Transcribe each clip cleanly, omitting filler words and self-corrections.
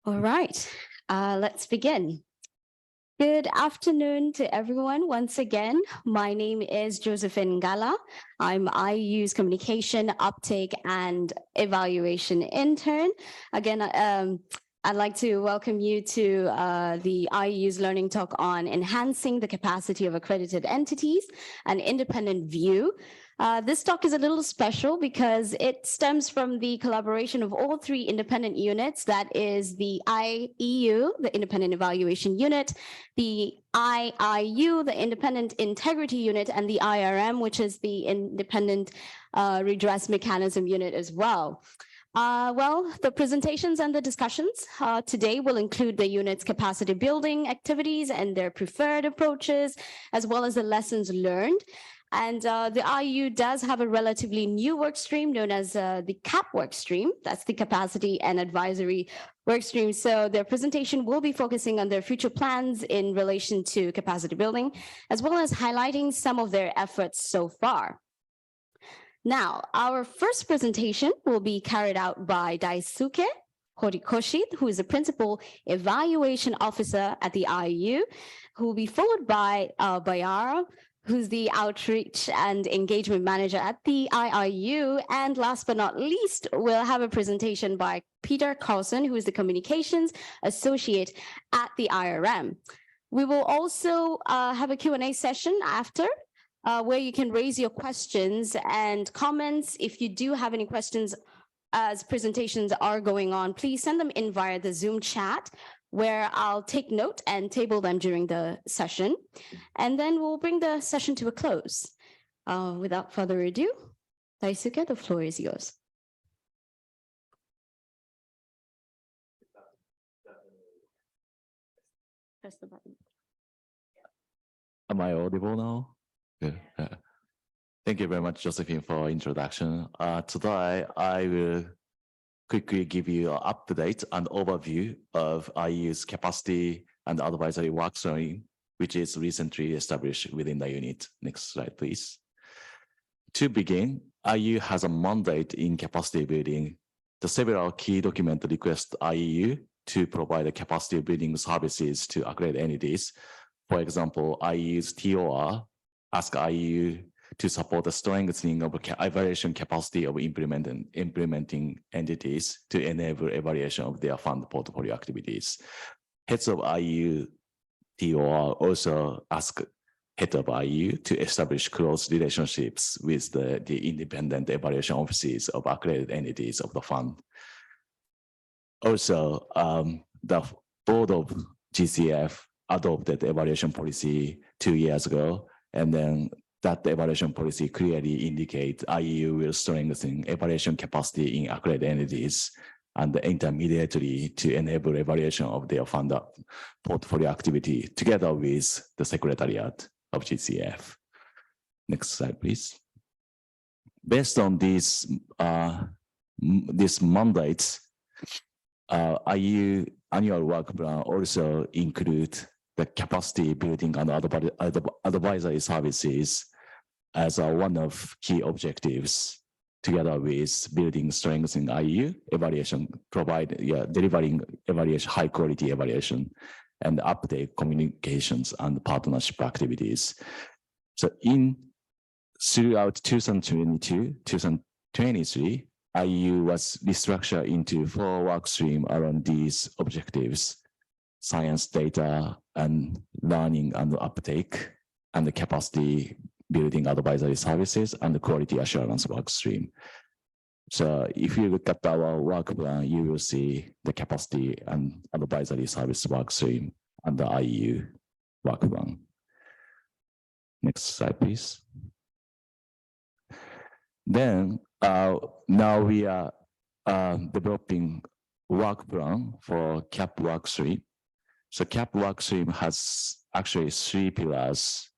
All right, let's begin. Good afternoon to everyone. Once again, my name is Josephine Gala. I'm IEU's Communication, Uptake, and Evaluation Intern. Again, I'd like to welcome you to the IEU's Learning Talk on Enhancing the Capacity of Accredited Entities, an Independent View. This talk is a little special because it stems from the collaboration of all three independent units. That is the IEU, the Independent Evaluation Unit, the IIU, the Independent Integrity Unit, and the IRM, which is the Independent Redress Mechanism Unit as well. Well, the presentations and the discussions today will include the unit's capacity building activities and their preferred approaches, as well as the lessons learned. And the IEU does have a relatively new work stream known as the CAP work stream. That's the Capacity and Advisory work stream. So their presentation will be focusing on their future plans in relation to capacity building, as well as highlighting some of their efforts so far. Now, our first presentation will be carried out by Daisuke Horikoshi, who is the Principal Evaluation Officer at the IEU, who will be followed by Bayara, who's the Outreach and Engagement Manager at the IIU. And last but not least, we'll have a presentation by Peter Carlson, who is the Communications Associate at the IRM. We will also have a Q&A session after, where you can raise your questions and comments. If you do have any questions as presentations are going on, please send them in via the Zoom chat, where I'll take note and table them during the session. And then we'll bring the session to a close. Without further ado, Daisuke, the floor is yours. Press the button. Am I audible now? Good. Thank you very much, Josephine, for introduction. Today, I will quickly give you an update and overview of IEU's capacity and advisory work stream, which is recently established within the unit. Next slide, please. To begin, IEU has a mandate in capacity building. The several key documents request IEU to provide capacity building services to accredited entities. For example, IEU's TOR ask IEU to support the strengthening of evaluation capacity of implementing entities to enable evaluation of their fund portfolio activities. Heads of IEU TOR also ask head of IEU to establish close relationships with the independent evaluation offices of accredited entities of the fund. Also, the board of GCF adopted evaluation policy 2 years ago, and then that evaluation policy clearly indicates IEU will strengthen evaluation capacity in accredited entities and intermediately to enable evaluation of their fund portfolio activity together with the Secretariat of GCF. Next slide, please. Based on these mandates, IEU annual work plan also include the capacity building and advisory services as one of key objectives, together with building strengths in IEU evaluation, delivering evaluation, high quality evaluation, and update communications and partnership activities. So throughout 2022, 2023, IEU was restructured into 4 work streams around these objectives: science, data, and learning and uptake, and the capacity building advisory services, and the quality assurance work stream. So if you look at our work plan, you will see the capacity and advisory service work stream and the IEU work plan. Next slide, please. Then now we are developing work plan for CAP work stream. So CAP work stream has actually 3 pillars.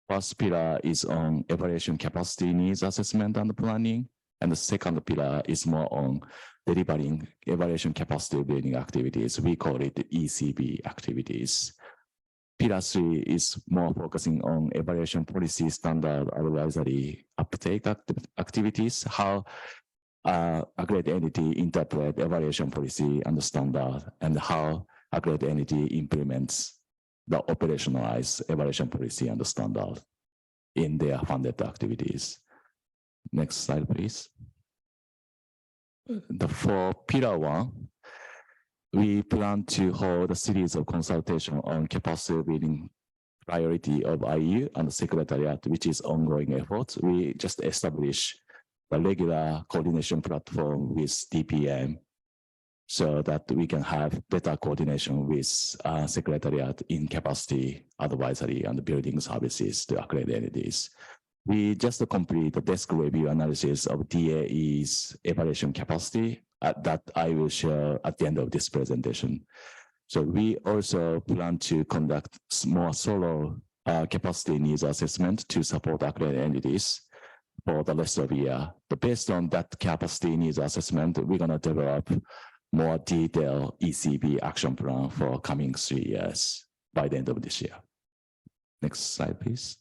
First pillar is on evaluation capacity needs assessment and planning. And the second pillar is more on delivering evaluation capacity building activities. We call it ECB activities. Pillar 3 is more focusing on evaluation policy standard advisory uptake activities, how accredited entity interpret evaluation policy and standard, and how accredited entity implements the operationalized evaluation policy and standard in their funded activities. Next slide, please. For pillar one, we plan to hold a series of consultation on capacity building priority of IEU and Secretariat, which is ongoing effort. We just established a regular coordination platform with DPM so that we can have better coordination with Secretariat in capacity advisory and building services to accredited entities. We just complete the desk review analysis of DAE's evaluation capacity that I will share at the end of this presentation. So we also plan to conduct more solo capacity needs assessment to support accredited entities for the rest of the year. But based on that capacity needs assessment, we're going to develop more detailed ECB action plan for coming 3 years by the end of this year. Next slide, please.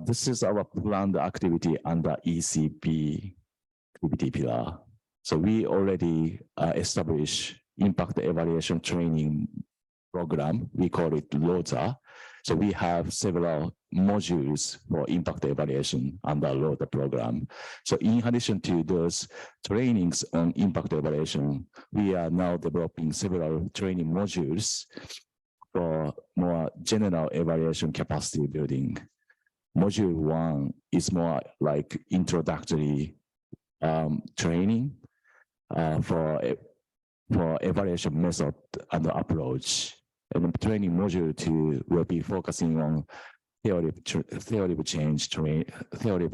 This is our planned activity under ECB activity pillar. So we already established impact evaluation training program. We call it LOTA. So we have several modules for impact evaluation under LOTA program. So in addition to those trainings on impact evaluation, we are now developing several training modules for more general evaluation capacity building. Module 1 is more like introductory training for evaluation method and approach. And the training module 2 will be focusing on theory of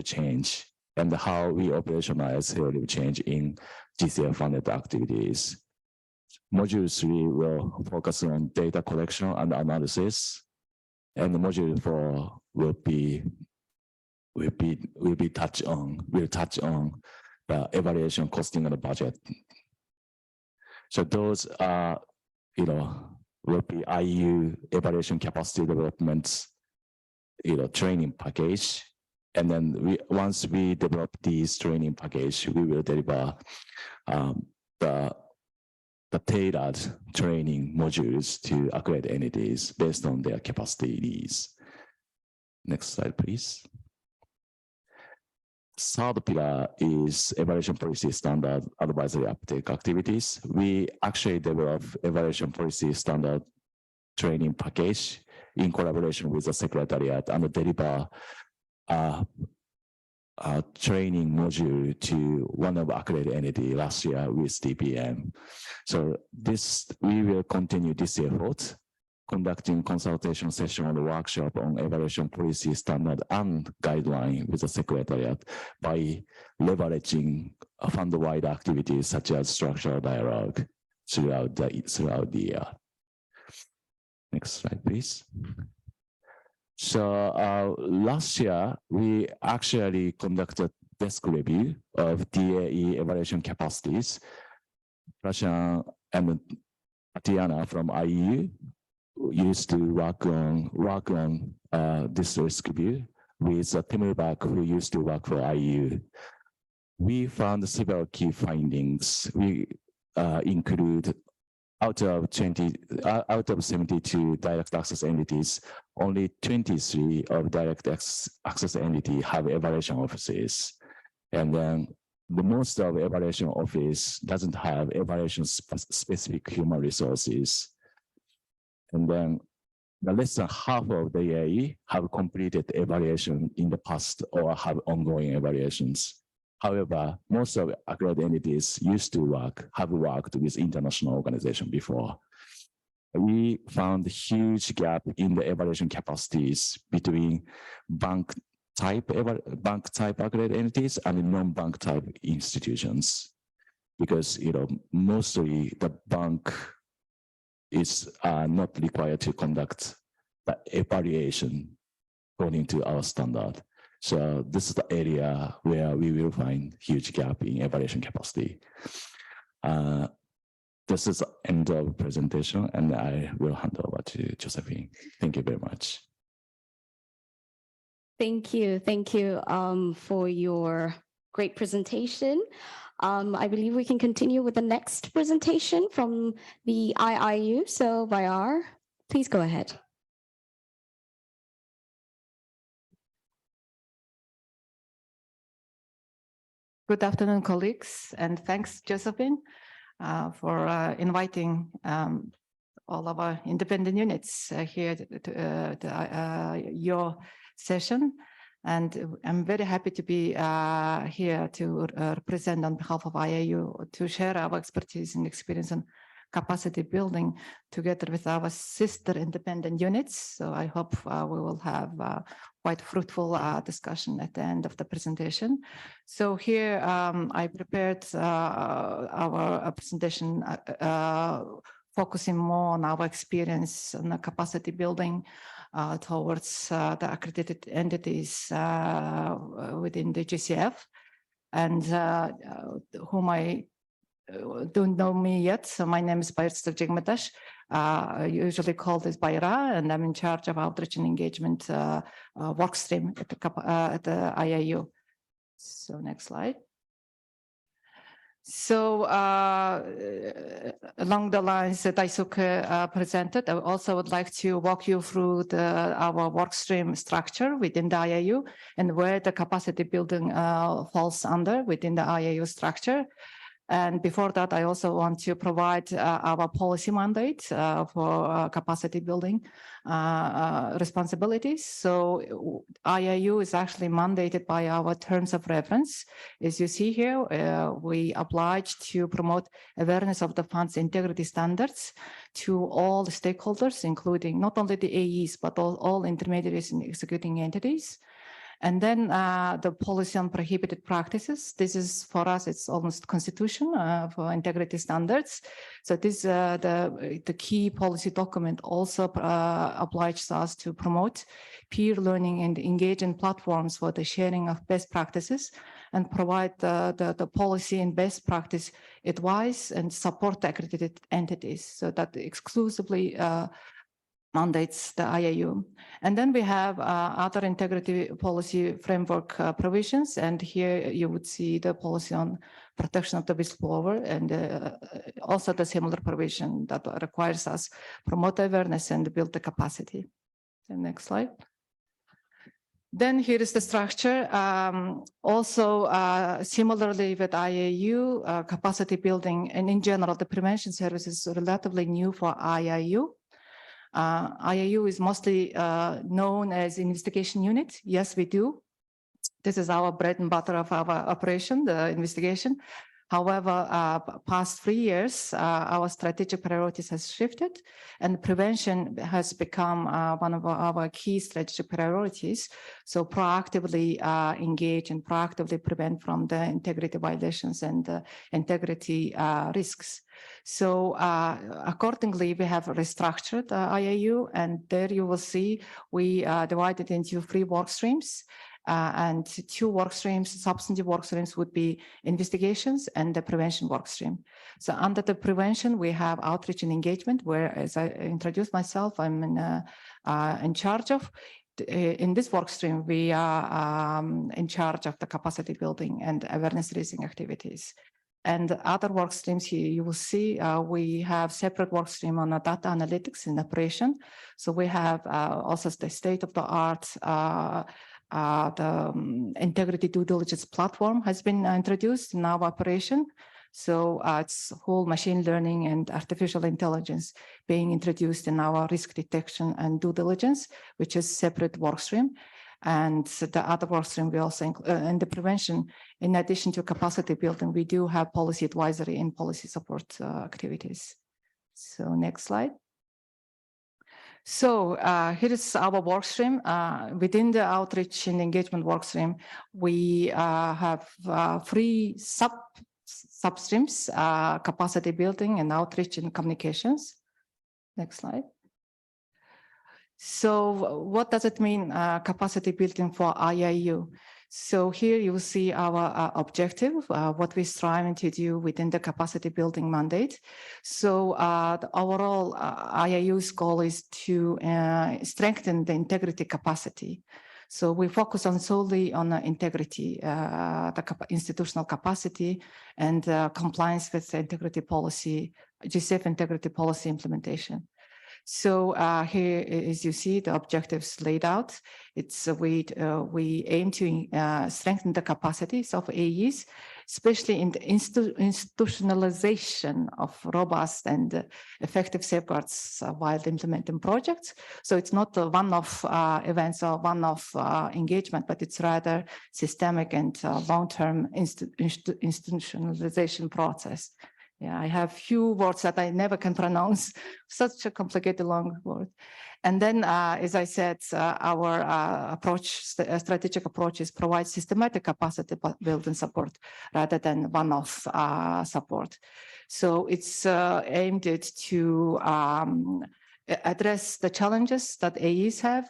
change and how we operationalize theory of change in GCF funded activities. Module 3 will focus on data collection and analysis, and the module 4 will touch on the evaluation, costing, and the budget. So those are, will be IEU evaluation capacity development, training package. And then once we develop these training package, we will deliver the tailored training modules to accredited entities based on their capacity needs. Next slide, please. Third pillar is evaluation policy standard advisory uptake activities. We actually develop evaluation policy standard training package in collaboration with the Secretariat and deliver a training module to one of accredited entity last year with DPM. So we will continue this effort, conducting consultation session and workshop on evaluation policy standard and guideline with the Secretariat by leveraging fund-wide activities such as structural dialogue throughout the year. Next slide, please. So last year, we actually conducted desk review of DAE evaluation capacities. Prashant and Tatiana from IEU used to work on this risk review with Timurback, who used to work for IEU. We found several key findings. We include out of 72 direct access entities, only 23 of direct access entities have evaluation offices. And then the most of evaluation office doesn't have evaluation specific human resources. And then the less than half of the EAE have completed evaluation in the past or have ongoing evaluations. However, most of accredited entities have worked with international organizations before. We found a huge gap in the evaluation capacities between bank type accredited entities and non-bank type institutions, because mostly the bank is not required to conduct the evaluation according to our standard. So this is the area where we will find huge gap in evaluation capacity. This is the end of presentation, and I will hand over to Josephine. Thank you very much. Thank you for your Great presentation. I believe we can continue with the next presentation from the IIU. So Vyar, please go ahead. Good afternoon, colleagues, and thanks, Josephine, for inviting all of our independent units here to your session. And I'm very happy to be here to present on behalf of IIU to share our expertise and experience on capacity building together with our sister independent units. So I hope we will have quite fruitful discussion at the end of the presentation. So here I prepared our presentation focusing more on our experience on the capacity building towards the accredited entities within the GCF, and whom I don't know me yet. So my name is Bayır Jigmetash, usually called as Bayra, and I'm in charge of outreach and engagement work stream at the IIU. So next slide. So along the lines that Daisuke presented, I also would like to walk you through our work stream structure within the IIU and where the capacity building falls under within the IIU structure. And before that, I also want to provide our policy mandate for capacity building responsibilities. So IIU is actually mandated by our terms of reference. As you see here, we obliged to promote awareness of the fund's integrity standards to all the stakeholders, including not only the AEs, but all intermediaries and executing entities. And then the policy on prohibited practices. This is for us, it's almost constitution for integrity standards. So this the key policy document also obliges us to promote peer learning and engage in platforms for the sharing of best practices and provide the policy and best practice advice and support the accredited entities. So that exclusively mandates the IIU. And then we have other integrity policy framework provisions. And here you would see the policy on protection of the whistleblower and also the similar provision that requires us promote awareness and build the capacity. The next slide. Then here is the structure. Also, similarly with IIU, capacity building and in general, the prevention service is relatively new for IIU. IIU is mostly known as investigation unit. Yes, we do. This is our bread and butter of our operation, the investigation. However, past 3 years, our strategic priorities has shifted and prevention has become one of our key strategic priorities. So proactively engage and proactively prevent from the integrity violations and integrity risks. So accordingly, we have restructured IIU, and there you will see we divided into 3 work streams. And 2 work streams, substantive work streams would be investigations and the prevention work stream. So under the prevention, we have outreach and engagement, where, as I introduced myself, I'm in charge of. In this work stream, we are in charge of the capacity building and awareness raising activities. And other work streams here, you will see we have separate work stream on data analytics and operation. So we have also the state-of-the-art the integrity due diligence platform has been introduced in our operation. So it's whole machine learning and artificial intelligence being introduced in our risk detection and due diligence, which is separate work stream. And the other work stream we also in the prevention, in addition to capacity building, we do have policy advisory and policy support activities. So next slide. So here is our work stream. Within the outreach and engagement work stream, we have 3 substreams, capacity building and outreach and communications. Next slide. So what does it mean, capacity building for IIU? So here you will see our objective, what we're striving to do within the capacity building mandate. So the overall IIU's goal is to strengthen the integrity capacity. So we focus on solely on integrity, institutional capacity, and compliance with the integrity policy, GCF integrity policy implementation. So here, as you see, the objectives laid out. It's we aim to strengthen the capacities of AEs, especially in the institutionalization of robust and effective safeguards while implementing projects. So it's not a one-off events or one-off engagement, but it's rather systemic and long-term institutionalization process. Yeah, I have few words that I never can pronounce, such a complicated long word. And then, as I said, our strategic approach is provide systematic capacity building support rather than one-off support. So it's aimed at to address the challenges that AEs have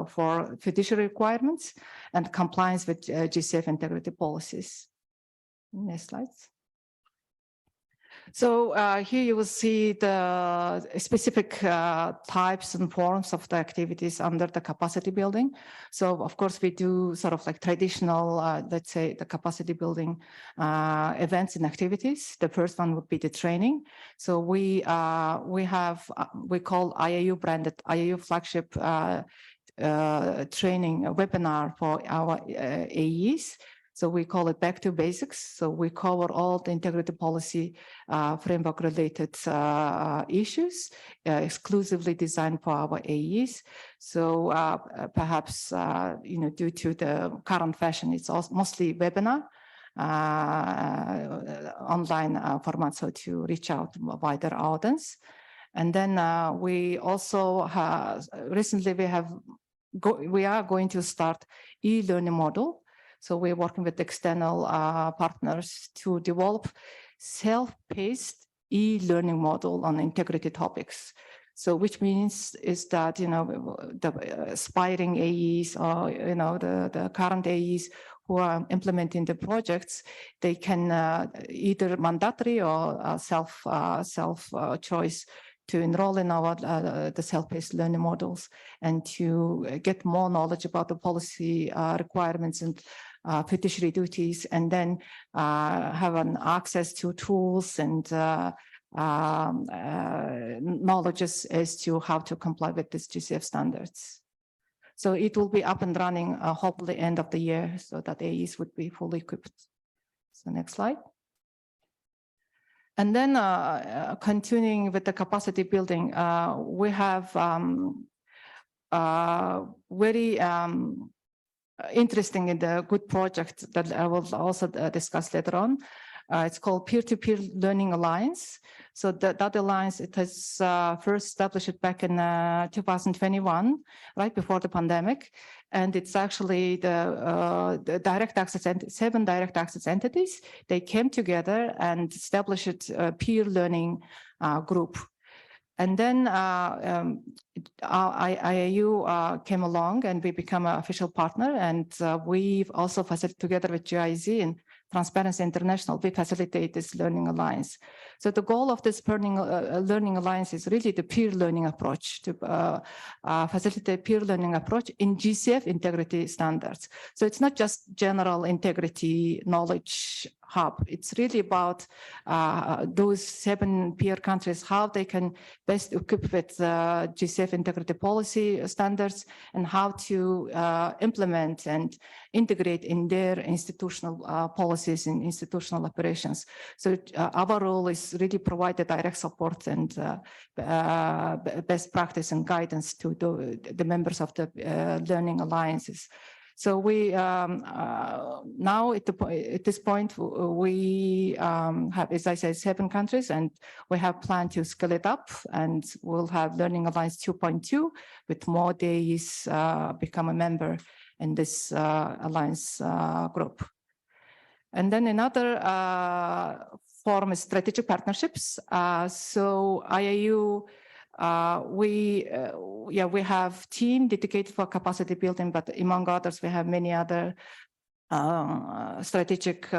for fiduciary requirements and compliance with GCF integrity policies. Next slides. So here you will see the specific types and forms of the activities under the capacity building. So of course we do sort of like traditional, let's say the capacity building events and activities. The first one would be the training. So we call IIU branded IIU flagship training webinar for our AEs. So we call it Back to Basics. So we cover all the integrity policy framework related issues exclusively designed for our AEs. So perhaps, due to the current fashion, it's also mostly webinar online format, so to reach out to a wider audience. And then we also recently we are going to start e-learning model. So we're working with external partners to develop self-paced e-learning model on integrity topics. So which means is that, the aspiring AEs or, the current AEs who are implementing the projects, they can either mandatory or self choice to enroll in our the self-paced learning models and to get more knowledge about the policy requirements and fiduciary duties, and then have an access to tools and knowledge as to how to comply with these GCF standards. So it will be up and running hopefully end of the year, so that AEs would be fully equipped. So next slide. And then continuing with the capacity building, we have very interesting and good project that I will also discuss later on. It's called Peer-to-Peer Learning Alliance. So that alliance, it has first established back in 2021, right before the pandemic. And it's actually the direct access, 7 direct access entities. They came together and established a peer learning group. And then IIU came along and we become an official partner. And we've also facilitated together with GIZ and Transparency International, we facilitate this learning alliance. So the goal of this learning alliance is really the peer learning approach, to facilitate peer learning approach in GCF integrity standards. So it's not just general integrity knowledge hub. It's really about those 7 peer countries, how they can best equip with GCF integrity policy standards and how to implement and integrate in their institutional policies and institutional operations. So our role is really provide the direct support and best practice and guidance to the members of the learning alliances. So we now at this point we have, as I said, 7 countries, and we have planned to scale it up, and we'll have Learning Alliance 2.2 with more days become a member in this alliance group. And then another form is strategic partnerships. So IIU. We have team dedicated for capacity building, but among others, we have many other strategic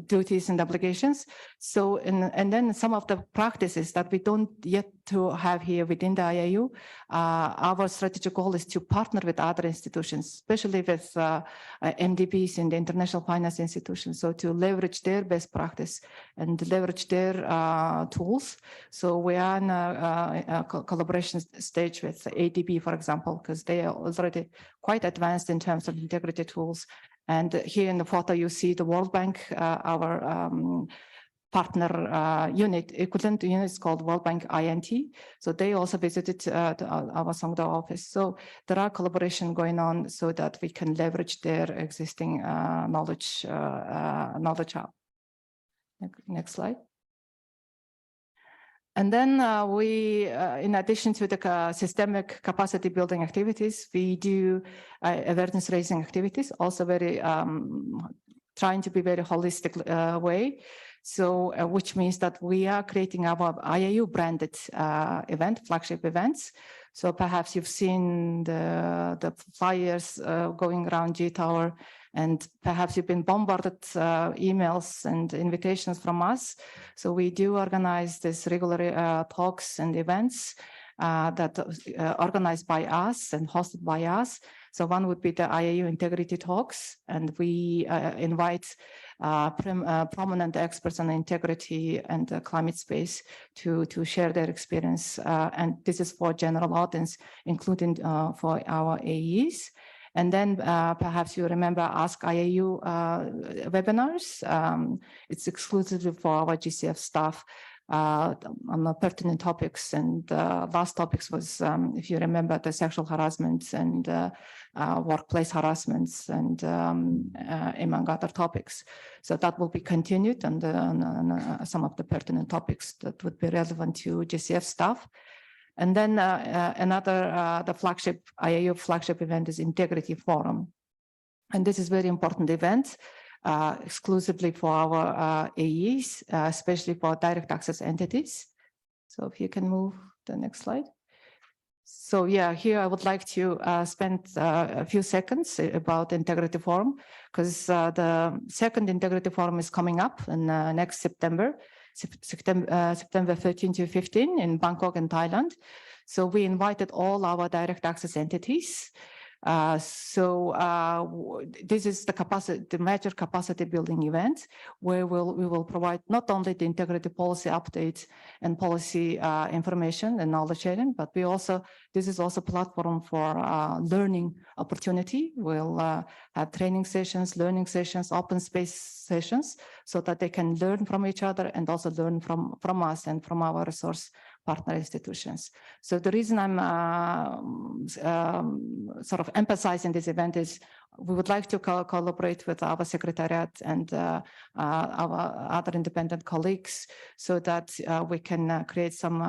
duties and obligations. So, and then some of the practices that we don't yet to have here within the IIU, our strategic goal is to partner with other institutions, especially with MDBs in the international finance institutions. So to leverage their best practice and leverage their tools. So we are in a collaboration stage with ADB, for example, because they are already quite advanced in terms of integrity tools. And here in the photo, you see the World Bank, our partner unit, equivalent unit is called World Bank INT. So they also visited our Songdo office. So there are collaboration going on so that we can leverage their existing knowledge hub. Next slide. And then we, in addition to the systemic capacity building activities, we do awareness raising activities, also very trying to be very holistic way. So, which means that we are creating our IIU branded flagship events. So perhaps you've seen the flyers going around G Tower, and perhaps you've been bombarded emails and invitations from us. So we do organize this regular talks and events that organized by us and hosted by us. So one would be the IIU Integrity Talks, and we invite prominent experts on integrity and the climate space to share their experience. And this is for general audience, including for our AEs. And then perhaps you remember Ask IIU webinars. It's exclusively for our GCF staff on the pertinent topics. And last topics was, if you remember, the sexual harassment and workplace harassments and among other topics. So that will be continued and some of the pertinent topics that would be relevant to GCF staff. And then another, the flagship, IIU flagship event is Integrity Forum. And this is very important event, exclusively for our AEs, especially for direct access entities. So if you can move the next slide. So yeah, here I would like to spend a few seconds about Integrity Forum, because the second Integrity Forum is coming up in next September 13 to 15 in Bangkok in Thailand. So we invited all our direct access entities. This is the major capacity building event where we will provide not only the integrity policy updates and policy information and knowledge sharing, but this is also a platform for learning opportunity. We'll have training sessions, learning sessions, open space sessions, so that they can learn from each other and also learn from us and from our resource partner institutions. So the reason I'm sort of emphasizing this event is we would like to collaborate with our secretariat and our other independent colleagues so that we can create some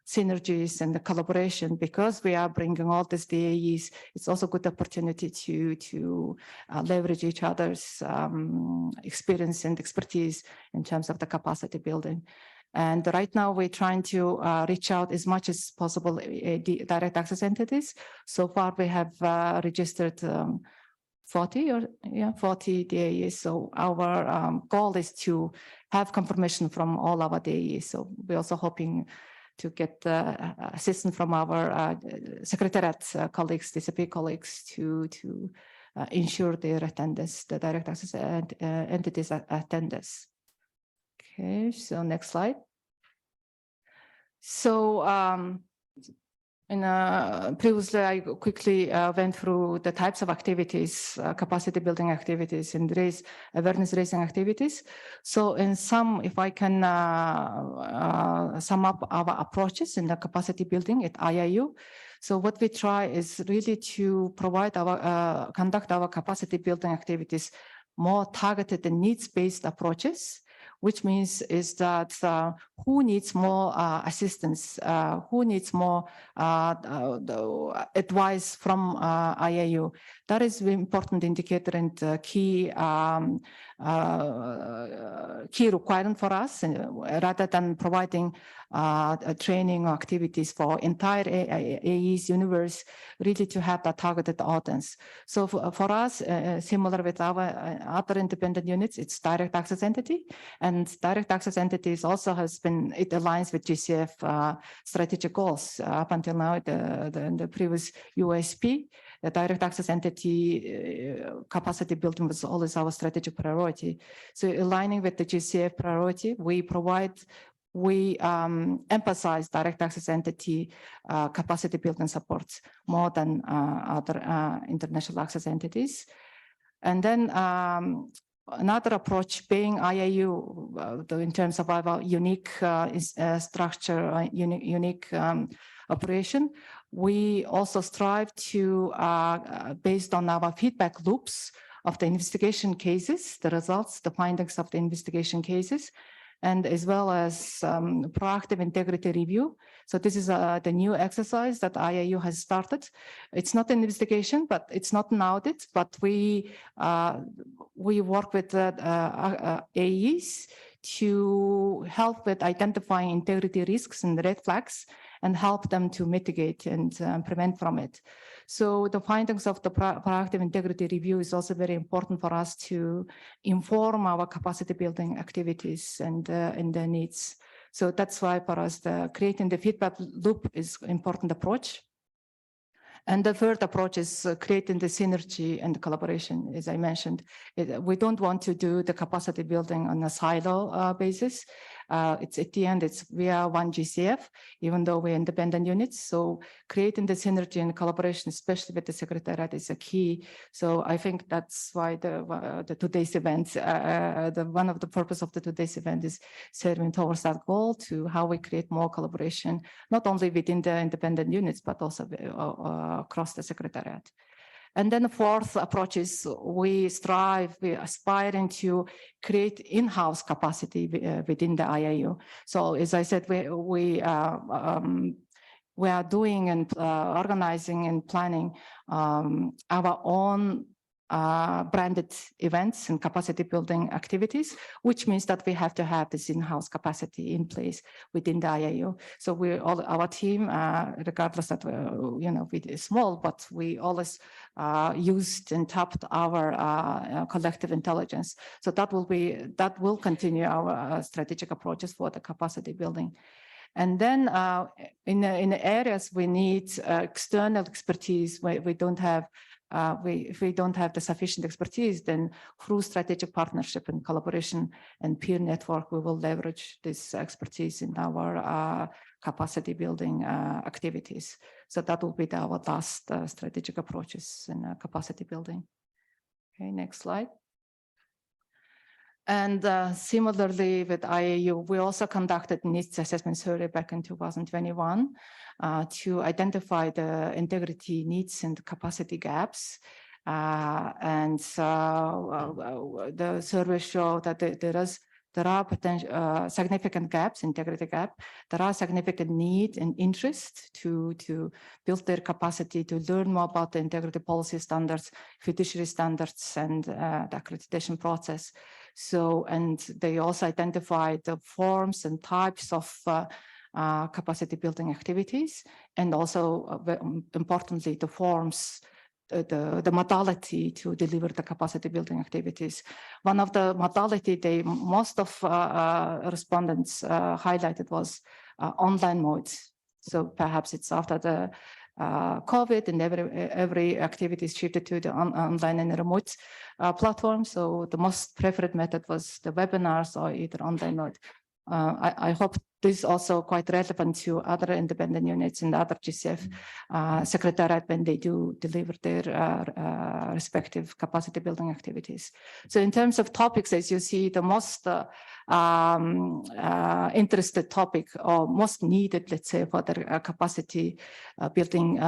synergies and the collaboration, because we are bringing all these DAEs. It's also a good opportunity to leverage each other's experience and expertise in terms of the capacity building. And right now we're trying to reach out as much as possible the direct access entities. So far we have registered 40 DAEs. So our goal is to have confirmation from all our DAEs. So we're also hoping to get assistance from our secretariat colleagues, DCP colleagues, to ensure their attendance, the direct access entities attendance. Okay, so next slide. So previously I quickly went through the types of activities, capacity building activities and awareness raising activities. So in some, if I can sum up our approaches in the capacity building at IIU. So what we try is really to provide conduct our capacity building activities more targeted and needs-based approaches, which means is that who needs more assistance, who needs more advice from IIU. That is an important indicator and key requirement for us, rather than providing training or activities for entire AE's universe, really to have that targeted audience. So for us, similar with our other independent units, it's direct access entity, and direct access entities also it aligns with GCF strategic goals. Up until now, the previous USP, the direct access entity capacity building was always our strategic priority. So aligning with the GCF priority, we emphasize direct access entity capacity building supports more than other international access entities. And then another approach being IIU in terms of our unique structure, unique operation. We also strive to, based on our feedback loops of the investigation cases, the results, the findings of the investigation cases, and as well as proactive integrity review. So this is the new exercise that IIU has started. It's not an investigation, but it's not an audit, but we work with AEs to help with identifying integrity risks and red flags and help them to mitigate and prevent from it. So the findings of the proactive integrity review is also very important for us to inform our capacity building activities and their needs. So that's why for us, creating the feedback loop is an important approach. And the third approach is creating the synergy and collaboration, as I mentioned. We don't want to do the capacity building on a silo basis. It's at the end, we are one GCF, even though we're independent units. So creating the synergy and collaboration, especially with the Secretariat, is a key. So I think that's why the today's event, one of the purpose of the today's event is serving towards that goal to how we create more collaboration, not only within the independent units, but also across the Secretariat. And then the fourth approach is we're aspiring to create in-house capacity within the IIU. So as I said, we are doing and organizing and planning our own branded events and capacity building activities, which means that we have to have this in-house capacity in place within the IIU. So our team, regardless that we're small, but we always used and tapped our collective intelligence. So that will continue our strategic approaches for the capacity building. And then in the areas we need external expertise, where we don't have if we don't have the sufficient expertise, then through strategic partnership and collaboration and peer network, we will leverage this expertise in our capacity building activities. So that will be our last strategic approaches in capacity building. Okay, next slide. And similarly with IIU, we also conducted needs assessment survey back in 2021 to identify the integrity needs and capacity gaps. And the survey showed that there are potential significant gaps, integrity gap. There are significant need and interest to build their capacity to learn more about the integrity policy standards, fiduciary standards, and the accreditation process. So, and they also identified the forms and types of capacity building activities, and also importantly, the forms, the modality to deliver the capacity building activities. One of the modality most of respondents highlighted was online modes. So perhaps it's after the COVID and every activity is shifted to the online and remote platform. So the most preferred method was the webinars or either online mode. I hope this is also quite relevant to other independent units and other GCF secretariat when they do deliver their respective capacity building activities. So in terms of topics, as you see, the most interested topic or most needed, let's say, for the capacity building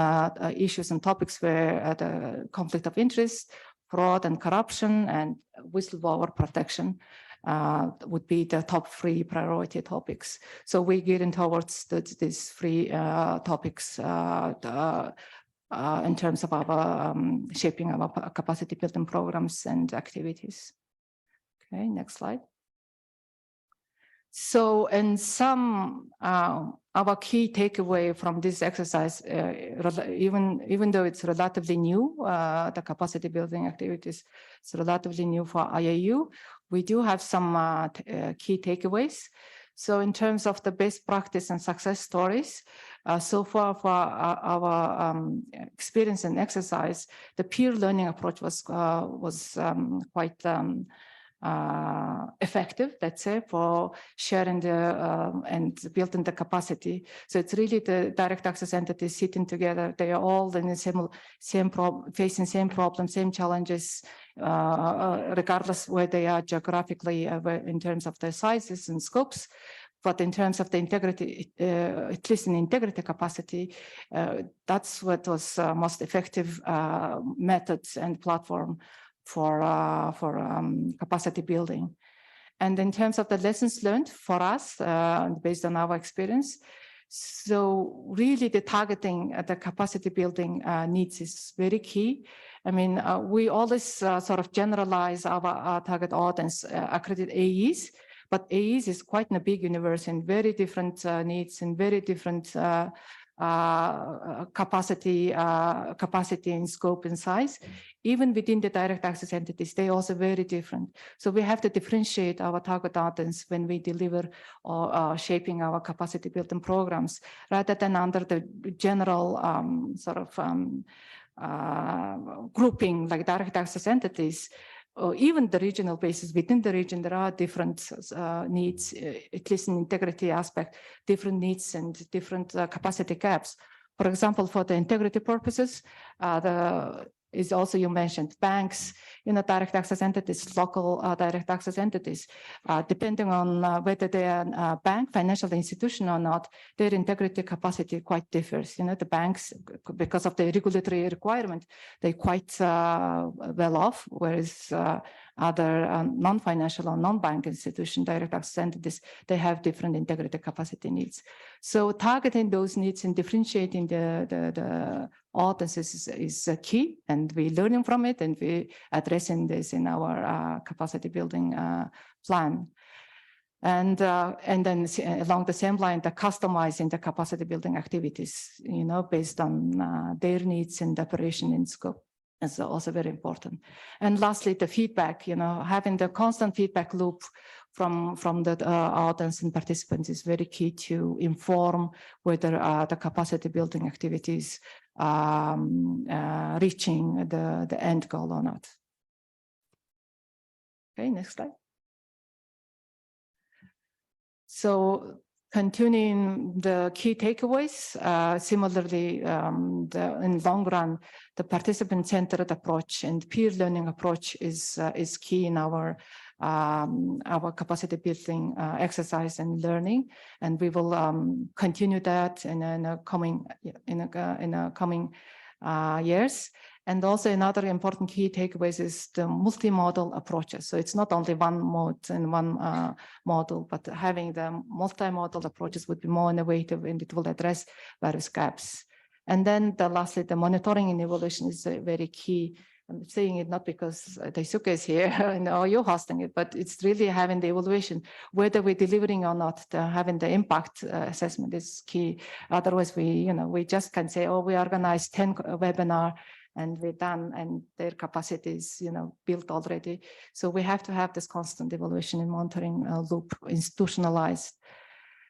issues and topics were the conflict of interest, fraud and corruption, and whistleblower protection. Would be the top 3 priority topics. So we're gearing towards these 3 topics in terms of our shaping our capacity building programs and activities. Okay, next slide. So in some, our key takeaway from this exercise, even though it's relatively new, the capacity building activities is relatively new for IIU, we do have some key takeaways. So in terms of the best practice and success stories, so far for our experience and exercise, the peer learning approach was quite effective, let's say, for sharing the and building the capacity. So it's really the direct access entities sitting together. They are all in the facing same problems, same challenges, regardless where they are geographically in terms of their sizes and scopes. But in terms of the integrity, at least in integrity capacity, that's what was most effective methods and platform for capacity building. And in terms of the lessons learned for us, based on our experience, so really the targeting the capacity building needs is very key. I mean, we always sort of generalize our target audience, accredited AEs, but AEs is quite a big universe and very different needs and very different capacity in scope and size. Even within the direct access entities, they also very different. So we have to differentiate our target audience when we deliver or shaping our capacity building programs, rather than under the general sort of grouping like direct access entities. Or even the regional basis within the region, there are different needs, at least in integrity aspect, different needs and different capacity gaps. For example, for the integrity purposes, is also you mentioned banks, direct access entities, local direct access entities, depending on whether they are a bank, financial institution or not, their integrity capacity quite differs. The banks, because of the regulatory requirement, they're quite well off, whereas other non-financial or non-bank institution direct access entities, they have different integrity capacity needs. So targeting those needs and differentiating the audiences is key, and we're learning from it, and we're addressing this in our capacity building plan. And then along the same line, the customizing the capacity building activities, based on their needs and operation in scope is also very important. And lastly, the feedback, having the constant feedback loop from the audience and participants is very key to inform whether the capacity building activities reaching the end goal or not. Okay, next slide. So continuing the key takeaways, similarly, in long run, the participant-centered approach and peer learning approach is key in our capacity building exercise and learning, and we will continue that in a coming years. And also another important key takeaways is the multimodal approaches. So it's not only one mode and one model, but having the multimodal approaches would be more innovative, and it will address various gaps. And then lastly, the monitoring and evaluation is very key. I'm saying it not because Daisuke is here or you're hosting it, but it's really having the evaluation, whether we're delivering or not, having the impact assessment is key. Otherwise, we just can say, oh, we organized 10 webinar and we're done, and their capacity is built already. So we have to have this constant evaluation and monitoring loop institutionalized.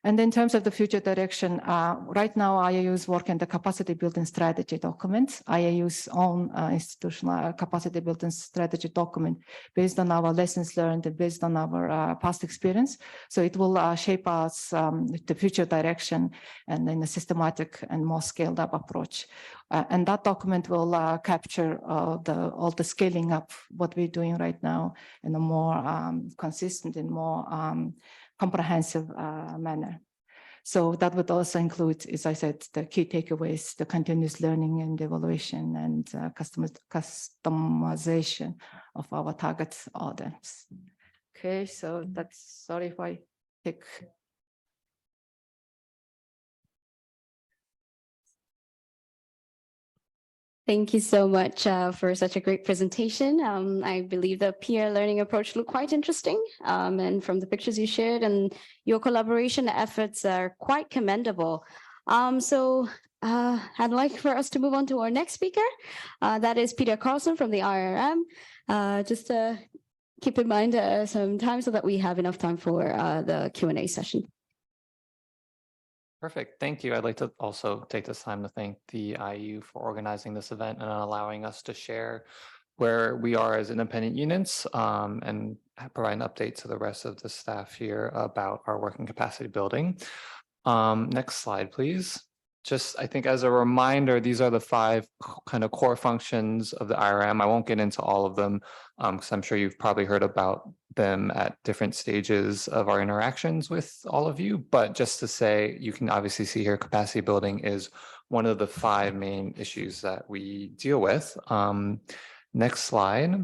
And in terms of the future direction, right now IIU is working the capacity building strategy document, IIU's own institutional capacity building strategy document based on our lessons learned and based on our past experience. So it will shape us the future direction and in a systematic and more scaled up approach. And that document will capture all the scaling up what we're doing right now in a more consistent and more comprehensive manner. So that would also include, as I said, the key takeaways, the continuous learning and evaluation and customization of our target audience. Okay, so that's, sorry if I take. Thank you so much for such a great presentation. I believe the peer learning approach looked quite interesting. And from the pictures you shared, and your collaboration efforts are quite commendable. I'd like for us to move on to our next speaker. That is Peter Carlson from the IRM. Just keep in mind some time so that we have enough time for the Q&A session. Perfect. Thank you. I'd like to also take this time to thank the IEU for organizing this event and allowing us to share where we are as independent units and provide an update to the rest of the staff here about our working capacity building. Next slide, please. Just, I think as a reminder, these are the 5 kind of core functions of the IRM. I won't get into all of them because I'm sure you've probably heard about them at different stages of our interactions with all of you. But just to say, you can obviously see here, capacity building is one of the 5 main issues that we deal with. Next slide.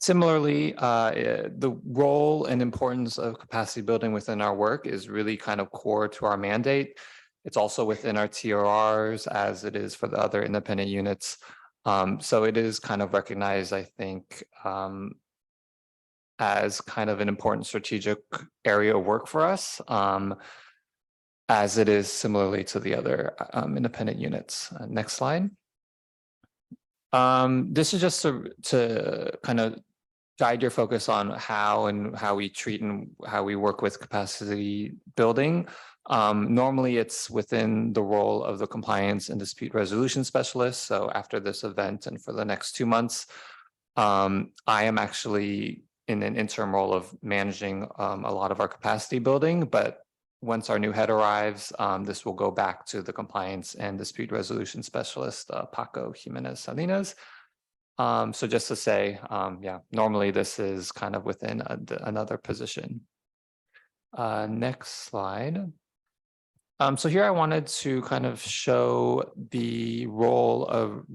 Similarly, the role and importance of capacity building within our work is really kind of core to our mandate. It's also within our TRRs as it is for the other independent units. So it is kind of recognized, I think, as kind of an important strategic area of work for us, as it is similarly to the other independent units. Next slide. This is just to kind of guide your focus on how we treat and how we work with capacity building. Normally it's within the role of the compliance and dispute resolution specialist. So after this event and for the next 2 months, I am actually in an interim role of managing a lot of our capacity building, but once our new head arrives, this will go back to the compliance and dispute resolution specialist, Paco Jimenez Salinas. So just to say, yeah, normally this is kind of within another position. Next slide. So here I wanted to kind of show the role of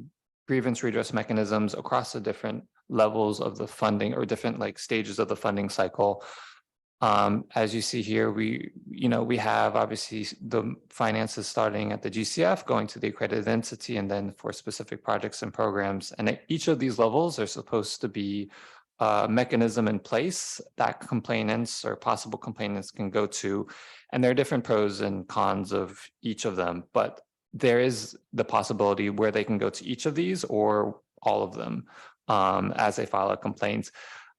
grievance redress mechanisms across the different levels of the funding or different like stages of the funding cycle. As you see here, we have obviously the finances starting at the GCF, going to the accredited entity, and then for specific projects and programs. And at each of these levels, there's supposed to be a mechanism in place that complainants or possible complainants can go to. And there are different pros and cons of each of them, but there is the possibility where they can go to each of these or all of them as they file a complaint.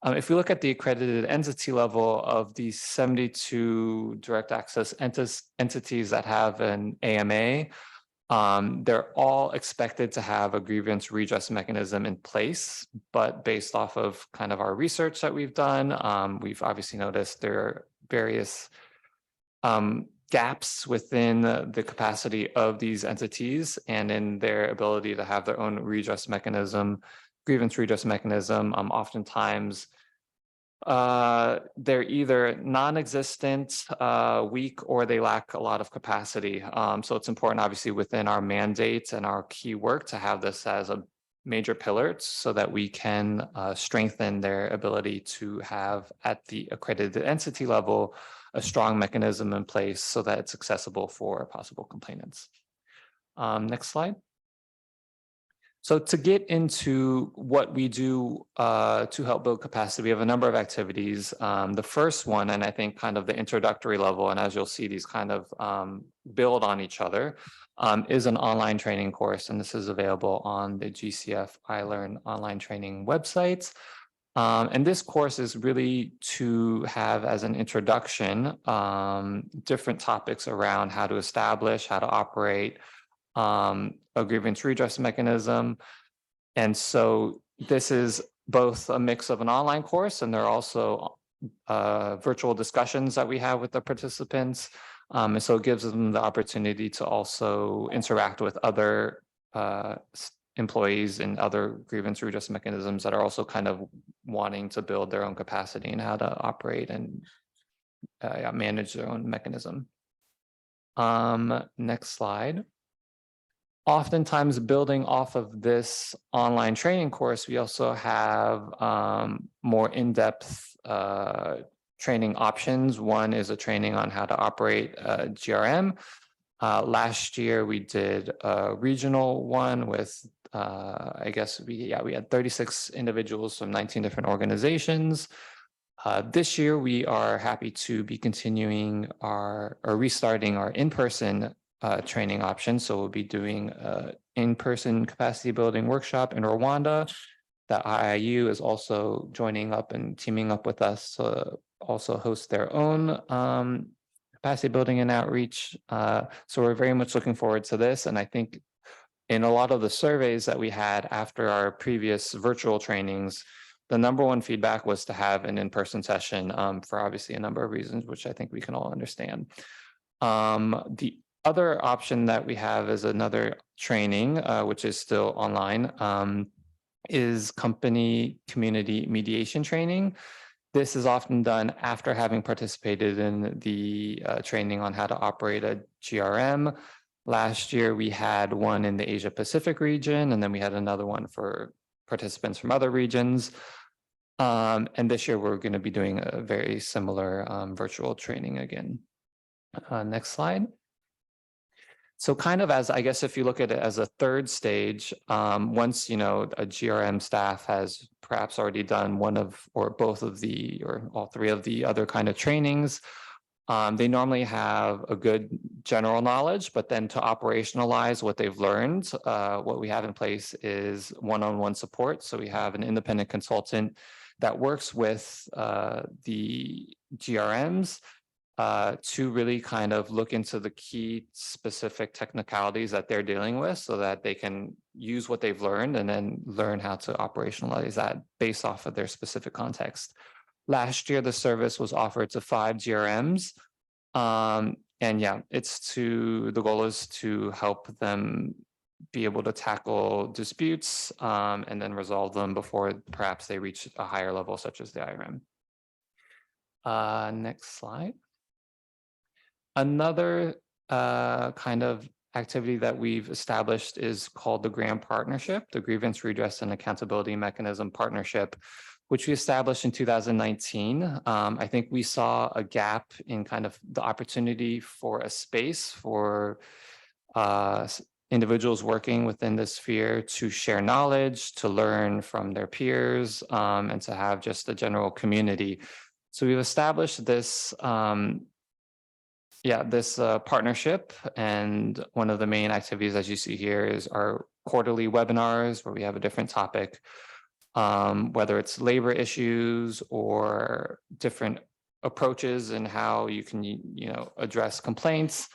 If we look at the accredited entity level of the 72 direct access entities that have an AMA, they're all expected to have a grievance redress mechanism in place, but based off of kind of our research that we've done, we've obviously noticed there are various gaps within the capacity of these entities and in their ability to have their own redress mechanism, grievance redress mechanism. Oftentimes, they're either non-existent, weak, or they lack a lot of capacity. So it's important, obviously, within our mandate and our key work to have this as a major pillar so that we can strengthen their ability to have at the accredited entity level a strong mechanism in place so that it's accessible for possible complainants. Next slide. So to get into what we do to help build capacity, we have a number of activities. The first one, and I think kind of the introductory level, and as you'll see, these kind of build on each other, is an online training course. And this is available on the GCF iLearn online training website. And this course is really to have as an introduction different topics around how to establish, how to operate a grievance redress mechanism. And so this is both a mix of an online course, and there are also virtual discussions that we have with the participants. And so it gives them the opportunity to also interact with other employees and other grievance redress mechanisms that are also kind of wanting to build their own capacity and how to operate and manage their own mechanism. Next slide. Oftentimes, building off of this online training course, we also have more in-depth training options. One is a training on how to operate GRM. Last year, we did a regional one with I guess we had 36 individuals from 19 different organizations. This year, we are happy to be continuing or restarting our in-person training option. So we'll be doing in-person capacity building workshop in Rwanda. The IIU is also joining up and teaming up with us to also host their own capacity building and outreach. So we're very much looking forward to this. And I think in a lot of the surveys that we had after our previous virtual trainings, the number one feedback was to have an in-person session for obviously a number of reasons, which I think we can all understand. The other option that we have is another training, which is still online, is company community mediation training. This is often done after having participated in the training on how to operate a GRM. Last year, we had one in the Asia Pacific region, and then we had another one for participants from other regions. And this year, we're going to be doing a very similar virtual training again. Next slide. So kind of as, I guess, if you look at it as a third stage, once, a GRM staff has perhaps already done one of, or both of the, or all three of the other kind of trainings, they normally have a good general knowledge, but then to operationalize what they've learned, what we have in place is one-on-one support. So we have an independent consultant that works with the GRMs to really kind of look into the key specific technicalities that they're dealing with so that they can use what they've learned and then learn how to operationalize that based off of their specific context. Last year, the service was offered to 5 GRMs. And yeah, the goal is to help them be able to tackle disputes and then resolve them before perhaps they reach a higher level, such as the IRM. Next slide. Another kind of activity that we've established is called the GRAM Partnership, the Grievance Redress and Accountability Mechanism Partnership, which we established in 2019. I think we saw a gap in kind of the opportunity for a space for individuals working within this sphere to share knowledge, to learn from their peers, and to have just a general community. So we've established this partnership, and one of the main activities, as you see here, is our quarterly webinars where we have a different topic, whether it's labor issues or different approaches and how you can, address complaints.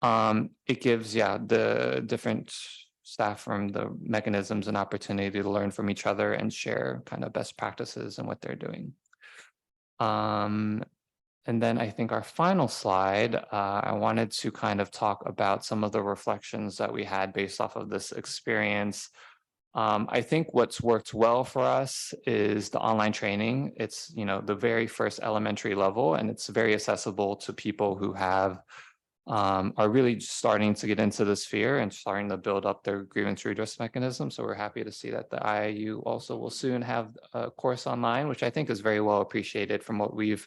It gives, the different staff from the mechanisms an opportunity to learn from each other and share kind of best practices and what they're doing. And then I think our final slide, I wanted to kind of talk about some of the reflections that we had based off of this experience. I think what's worked well for us is the online training. It's, the very first elementary level, and it's very accessible to people who are really starting to get into the sphere and starting to build up their grievance redress mechanism. So we're happy to see that the IIU also will soon have a course online, which I think is very well appreciated from what we've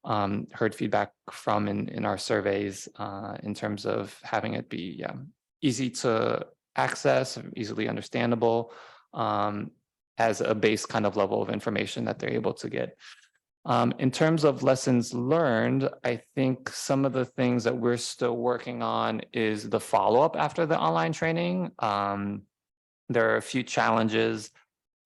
heard feedback from in our surveys in terms of having it be easy to access, easily understandable, as a base kind of level of information that they're able to get. In terms of lessons learned, I think some of the things that we're still working on is the follow-up after the online training. There are a few challenges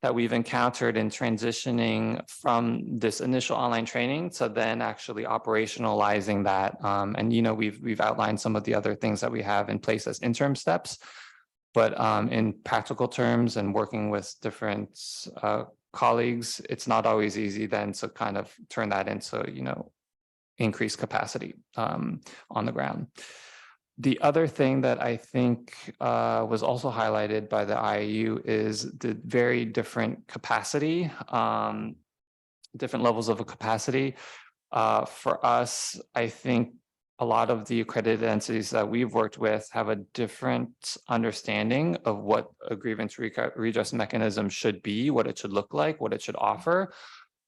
that we've encountered in transitioning from this initial online training to then actually operationalizing that. And we've outlined some of the other things that we have in place as interim steps, but in practical terms and working with different colleagues, it's not always easy then to kind of turn that into, increased capacity on the ground. The other thing that I think was also highlighted by the IEU is the very different capacity, different levels of a capacity. For us, I think a lot of the accredited entities that we've worked with have a different understanding of what a grievance redress mechanism should be, what it should look like, what it should offer.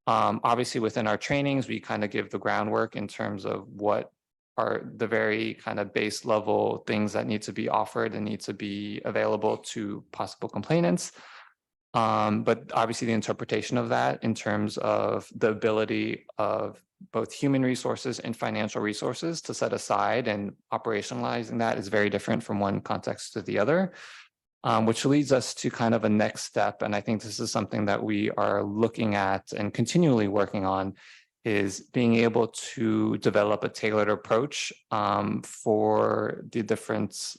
Obviously, within our trainings, we kind of give the groundwork in terms of what are the very kind of base level things that need to be offered and need to be available to possible complainants. But obviously the interpretation of that in terms of the ability of both human resources and financial resources to set aside and operationalizing that is very different from one context to the other, which leads us to kind of a next step. And I think this is something that we are looking at and continually working on, is being able to develop a tailored approach for the different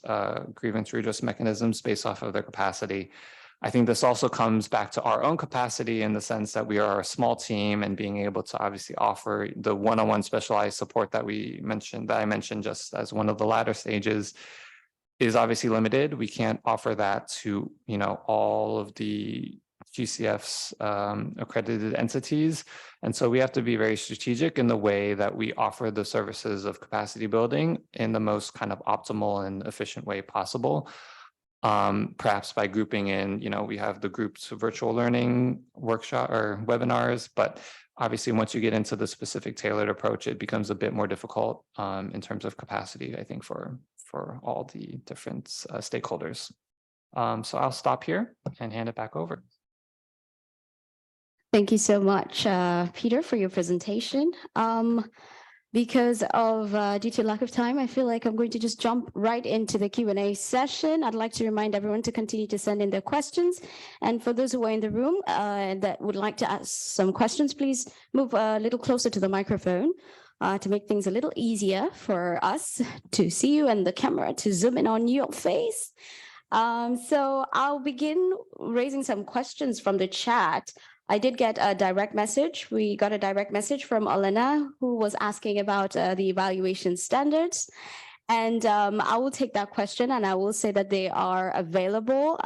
grievance redress mechanisms based off of their capacity. I think this also comes back to our own capacity in the sense that we are a small team, and being able to obviously offer the one-on-one specialized support that I mentioned just as one of the latter stages is obviously limited. We can't offer that to, all of the GCF's accredited entities. And so we have to be very strategic in the way that we offer the services of capacity building in the most kind of optimal and efficient way possible. Perhaps by grouping in, we have the grouped virtual learning workshop or webinars, but obviously once you get into the specific tailored approach, it becomes a bit more difficult in terms of capacity, I think, for all the different stakeholders. So I'll stop here and hand it back over. Thank you so much, Peter, for your presentation. Because of due to lack of time, I feel like I'm going to just jump right into the Q&A session. I'd like to remind everyone to continue to send in their questions. And for those who are in the room that would like to ask some questions, please move a little closer to the microphone to make things a little easier for us to see you and the camera to zoom in on your face. So I'll begin raising some questions from the chat. I did get a direct message. We got a direct message from Elena, who was asking about the evaluation standards. And I will take that question, and I will say that they are available.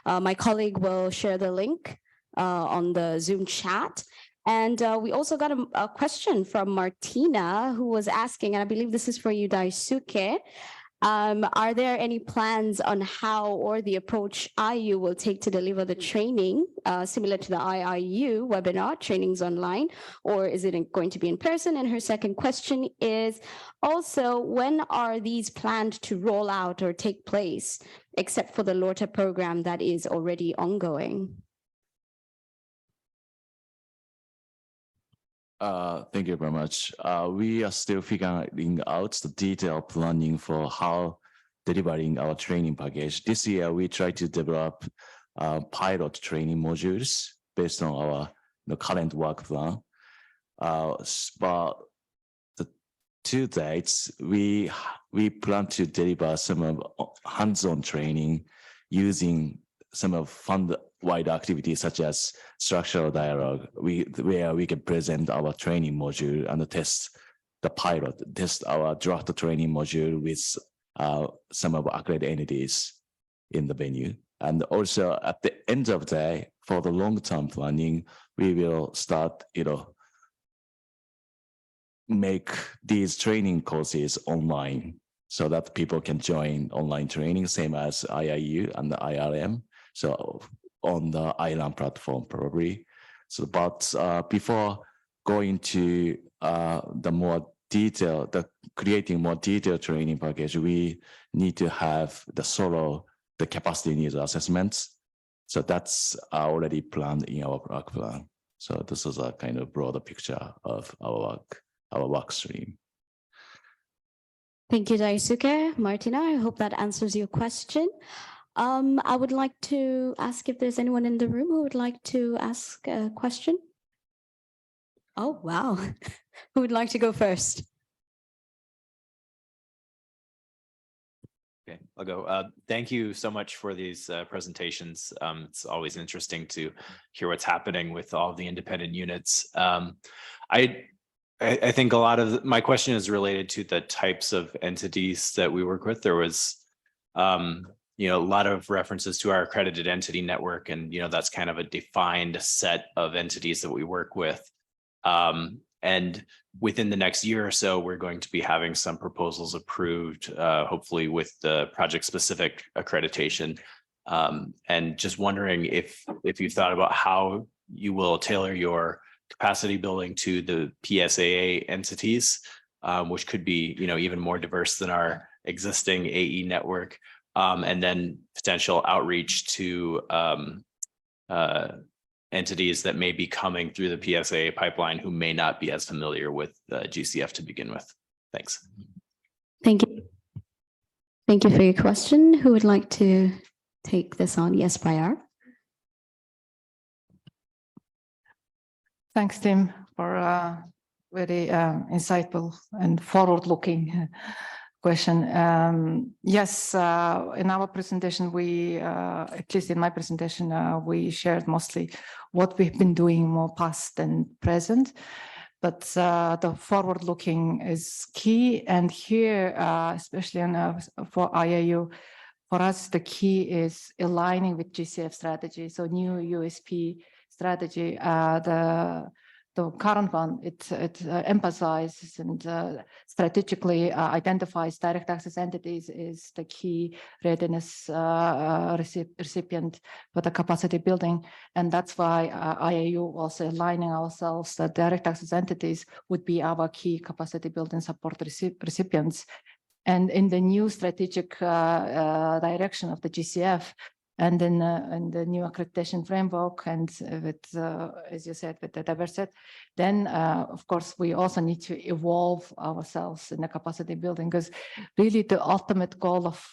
My colleague will share the link on the Zoom chat. And we also got a question from Martina, who was asking, and I believe this is for you, Daisuke. Are there any plans on how or the approach IU will take to deliver the training similar to the IIU webinar, trainings online, or is it going to be in person? And her second question is also, when are these planned to roll out or take place, except for the LORTA program that is already ongoing? Thank you very much. We are still figuring out the detailed planning for how delivering our training package. This year, we try to develop pilot training modules based on our current work plan. But to date, we plan to deliver some hands-on training using some of fund-wide activities such as structural dialogue, where we can present our training module and test our draft training module with some of our accredited entities in the venue. And also at the end of the day, for the long-term planning, we will start, make these training courses online so that people can join online training, same as IIU and the IRM. So on the ILAN platform, probably. So, but before going to creating more detailed training package, we need to have the capacity needs assessments. So that's already planned in our work plan. So this is a kind of broader picture of our work stream. Thank you, Daisuke. Martina, I hope that answers your question. I would like to ask if there's anyone in the room who would like to ask a question. Oh, wow. Who would like to go first? Okay, I'll go. Thank you so much for these presentations. It's always interesting to hear what's happening with all the independent units. I think a lot of my question is related to the types of entities that we work with. There was a lot of references to our accredited entity network, and that's kind of a defined set of entities that we work with. And within the next year or so, we're going to be having some proposals approved, hopefully with the project-specific accreditation. And just wondering if you've thought about how you will tailor your capacity building to the PSAA entities, which could be, even more diverse than our existing AE network, and then potential outreach to entities that may be coming through the PSA pipeline who may not be as familiar with GCF to begin with. Thanks. Thank you. Thank you for your question. Who would like to take this on? Yes, Prayar. Thanks, Tim, for a very insightful and forward-looking question. Yes, in our presentation, at least in my presentation, we shared mostly what we've been doing more past and present, but the forward-looking is key. And here, especially for IIU, for us, the key is aligning with GCF strategy. So new USP strategy, the current one, it emphasizes and strategically identifies direct access entities is the key readiness recipient for the capacity building. And that's why IIU was aligning ourselves that direct access entities would be our key capacity building support recipients. And in the new strategic direction of the GCF, and in the new accreditation framework, and with, as you said, with the diverse set, then of course we also need to evolve ourselves in the capacity building, because really the ultimate goal of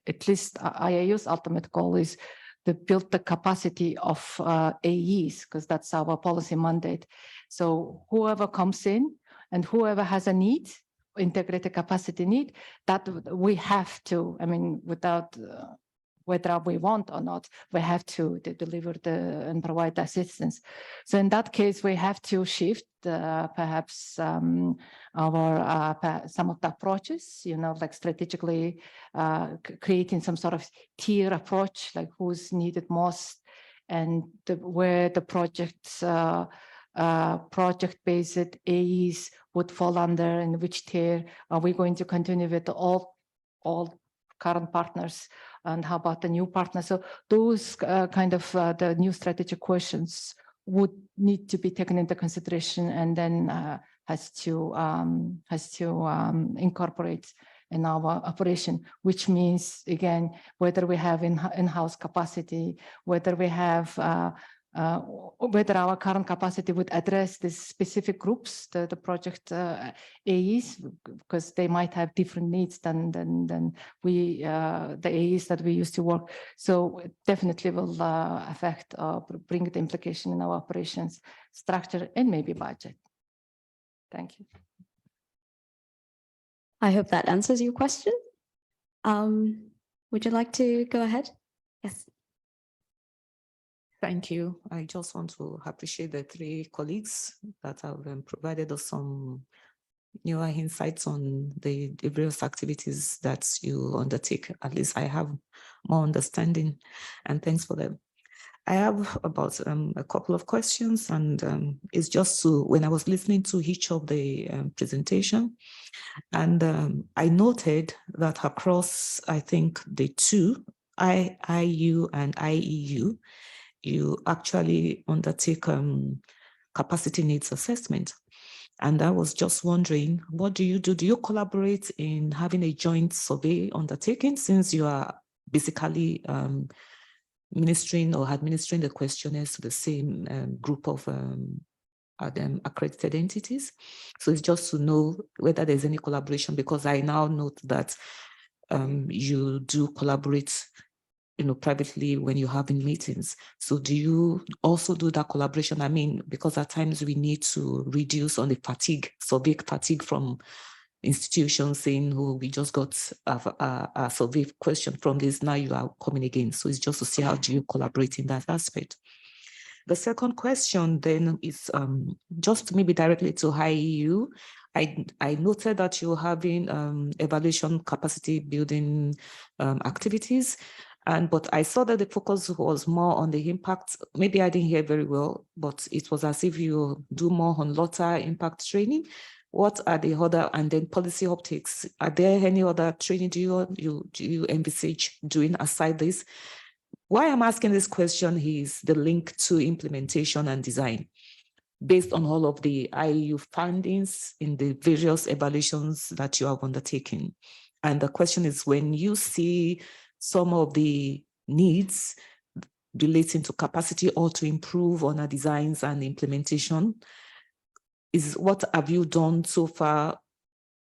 at least IIU's ultimate goal is to build the capacity of AEs, because that's our policy mandate. So whoever comes in and whoever has a need, integrated capacity need, that we have to, without whether we want or not, we have to deliver and provide assistance. So in that case, we have to shift perhaps some of the approaches, like strategically creating some sort of tier approach, like who's needed most, and where the project-based AEs would fall under, and which tier are we going to continue with all current partners, and how about the new partners? So those kind of the new strategic questions would need to be taken into consideration, and then has to incorporate in our operation, which means, again, whether we have in-house capacity, whether we have whether our current capacity would address the specific groups, the project AEs, because they might have different needs than we, the AEs that we used to work. So it definitely will affect or bring the implication in our operations structure and maybe budget. Thank you. I hope that answers your question. Would you like to go ahead? Yes. Thank you. I just want to appreciate the three colleagues that have provided us some newer insights on the various activities that you undertake. At least I have more understanding, and thanks for them. I have about a couple of questions, and it's just when I was listening to each of the presentation, and I noted that across, I think, the two, IIU and IEU, you actually undertake capacity needs assessment. And I was just wondering, what do you do? Do you collaborate in having a joint survey undertaken, since you are basically ministering or administering the questionnaires to the same group of accredited entities? So it's just to know whether there's any collaboration, because I now note that you do collaborate privately when you're having meetings. So do you also do that collaboration? Because at times we need to reduce on the survey fatigue from institutions saying, oh, we just got a survey question from this, now you are coming again. So it's just to see how do you collaborate in that aspect. The second question then is just maybe directly to IEU. I noted that you're having evaluation capacity building activities. But I saw that the focus was more on the impact. Maybe I didn't hear very well, but it was as if you do more on LOTA impact training. What are the other, and then policy optics? Are there any other training do you envisage doing aside this? Why I'm asking this question is the link to implementation and design. based on all of the IEU findings in the various evaluations that you have undertaken. And the question is, when you see some of the needs relating to capacity or to improve on our designs and implementation, what have you done so far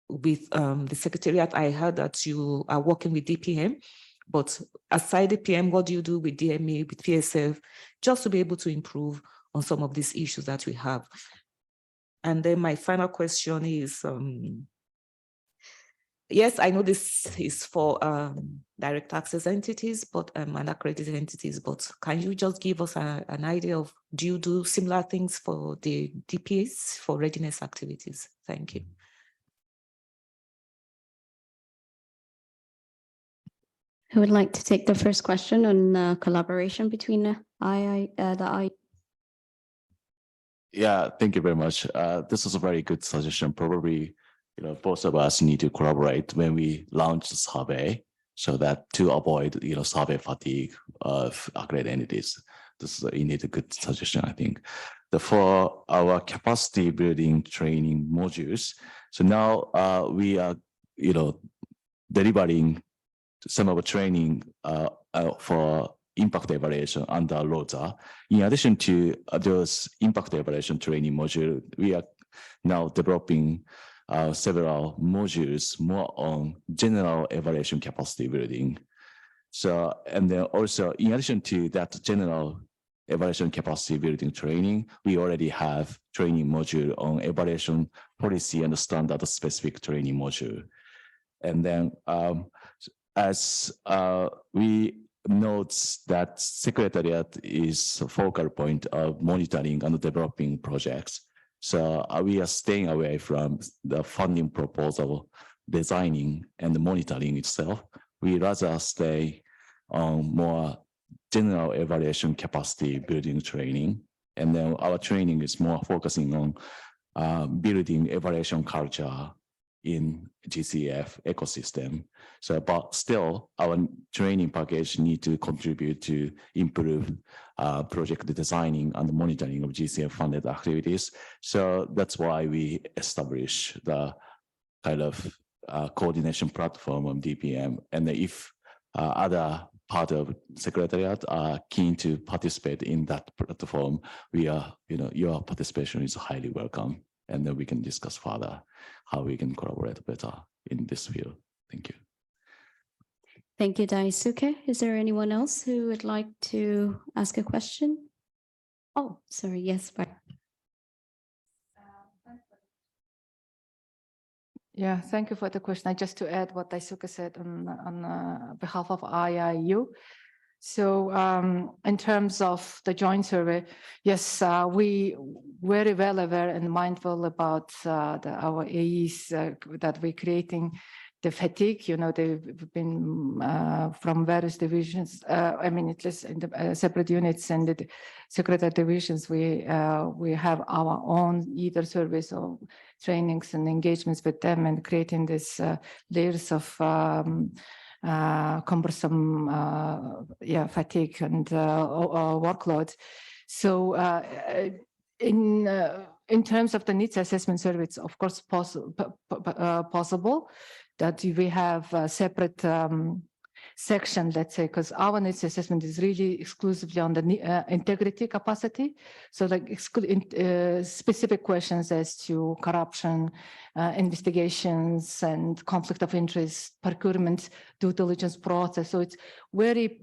with the Secretariat? I heard that you are working with DPM, but aside DPM, what do you do with DMA, with PSF, just to be able to improve on some of these issues that we have? And then my final question is, yes, I know this is for direct access entities, but and accredited entities, but can you just give us an idea of, do you do similar things for the DPAs for readiness activities? Thank you. Who would like to take the first question on collaboration between the IIU? Yeah, thank you very much. This is a very good suggestion. Probably, both of us need to collaborate when we launch the survey, so that to avoid, survey fatigue of accredited entities. This is indeed a good suggestion, I think. For our capacity building training modules, so now we are, delivering some of the training for impact evaluation under ROSA. In addition to those impact evaluation training module, we are now developing several modules more on general evaluation capacity building. So, and then also in addition to that general evaluation capacity building training, we already have training module on evaluation policy and standard specific training module. And then as we note that Secretariat is a focal point of monitoring and developing projects. So we are staying away from the funding proposal, designing and monitoring itself. We rather stay on more general evaluation capacity building training. And then our training is more focusing on building evaluation culture in GCF ecosystem. So, but still, our training package need to contribute to improve project designing and monitoring of GCF funded activities. So that's why we establish the kind of coordination platform on DPM. And if other part of Secretariat are keen to participate in that platform, we are, your participation is highly welcome. And then we can discuss further how we can collaborate better in this field. Thank you. Thank you, Daisuke. Is there anyone else who would like to ask a question? Oh, sorry. Yes, but. Yeah, thank you for the question. Just to add what Daisuke said on behalf of IIU. So in terms of the joint survey, yes, we very well aware and mindful about our AEs that we're creating. The fatigue, they've been from various divisions. I mean, at least in the separate units and the secretariat divisions, we have our own either surveys or trainings and engagements with them, and creating this layers of cumbersome fatigue and workload. So in terms of the needs assessment survey, it's of course possible that we have a separate section, let's say, because our needs assessment is really exclusively on the integrity capacity. So like specific questions as to corruption, investigations and conflict of interest, procurement, due diligence process. So it's very,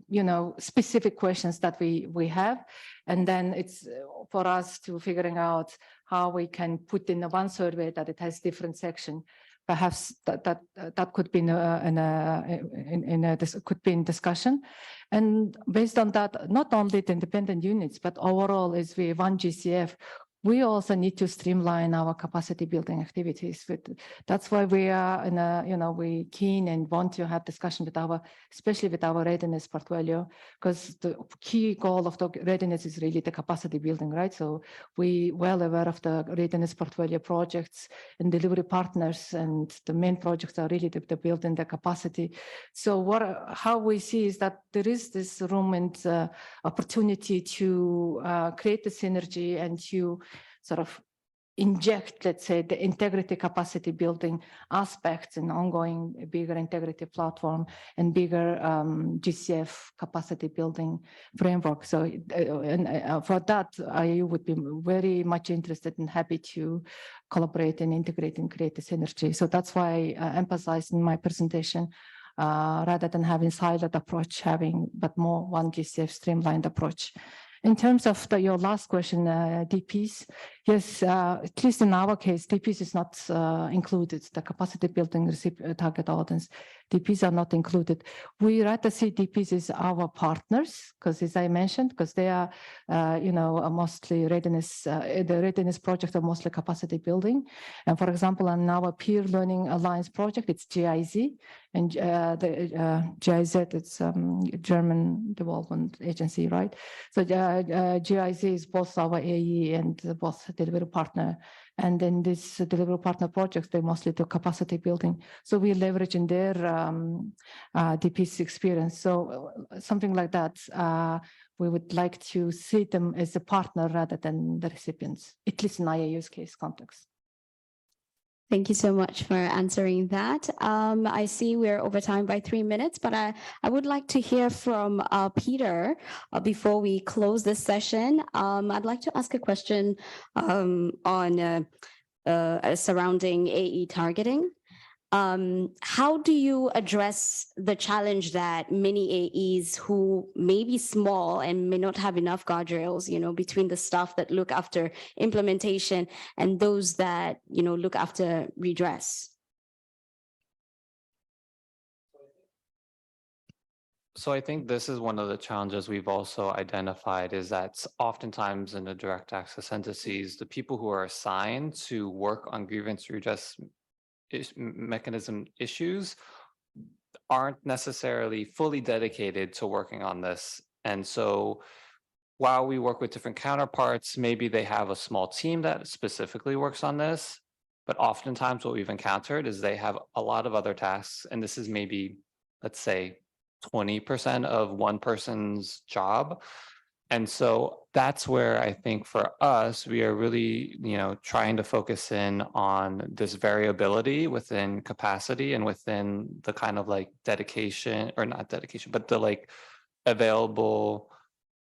specific questions that we have. And then it's for us to figuring out how we can put in one survey that it has different section. Perhaps that could be could be in discussion, and based on that, not only the independent units, but overall, as we one GCF, we also need to streamline our capacity building activities. That's why we are we keen and want to have discussion with especially with our readiness portfolio, because the key goal of the readiness is really the capacity building, right? So we well aware of the readiness portfolio projects and delivery partners, and the main projects are really the building the capacity. So how we see is that there is this room and opportunity to create the synergy and to sort of inject, let's say, the integrity capacity building aspects and ongoing bigger integrity platform and bigger GCF capacity building framework. So for that, IIU would be very much interested and happy to collaborate and integrate and create a synergy. So that's why I emphasized in my presentation, rather than having siloed approach, but more one GCF streamlined approach. In terms of your last question, DPs, yes, at least in our case, DPs is not included. The capacity building target audience, DPs are not included. We rather see DPs as our partners, because as I mentioned, because they are, mostly readiness, the readiness projects are mostly capacity building. And for example, on our Peer Learning Alliance project, it's GIZ, and the GIZ, it's German Development Agency, right? So GIZ is both our AE and both delivery partner. And then this delivery partner projects, they mostly do capacity building. So we leverage in their DP's experience. So something like that, we would like to see them as a partner rather than the recipients, at least in IIU's case context. Thank you so much for answering that. I see we're over time by 3 minutes, but I would like to hear from Peter before we close this session. I'd like to ask a question on surrounding AE targeting. How do you address the challenge that many AEs who may be small and may not have enough guardrails, between the staff that look after implementation and those that, look after redress? So I think this is one of the challenges we've also identified, is that oftentimes in the direct access entities, the people who are assigned to work on grievance redress mechanism issues aren't necessarily fully dedicated to working on this. And so while we work with different counterparts, maybe they have a small team that specifically works on this, but oftentimes what we've encountered is they have a lot of other tasks, and this is maybe, let's say, 20% of one person's job. And so that's where I think for us, we are really, trying to focus in on this variability within capacity and within the kind of like dedication, or not dedication, but the like available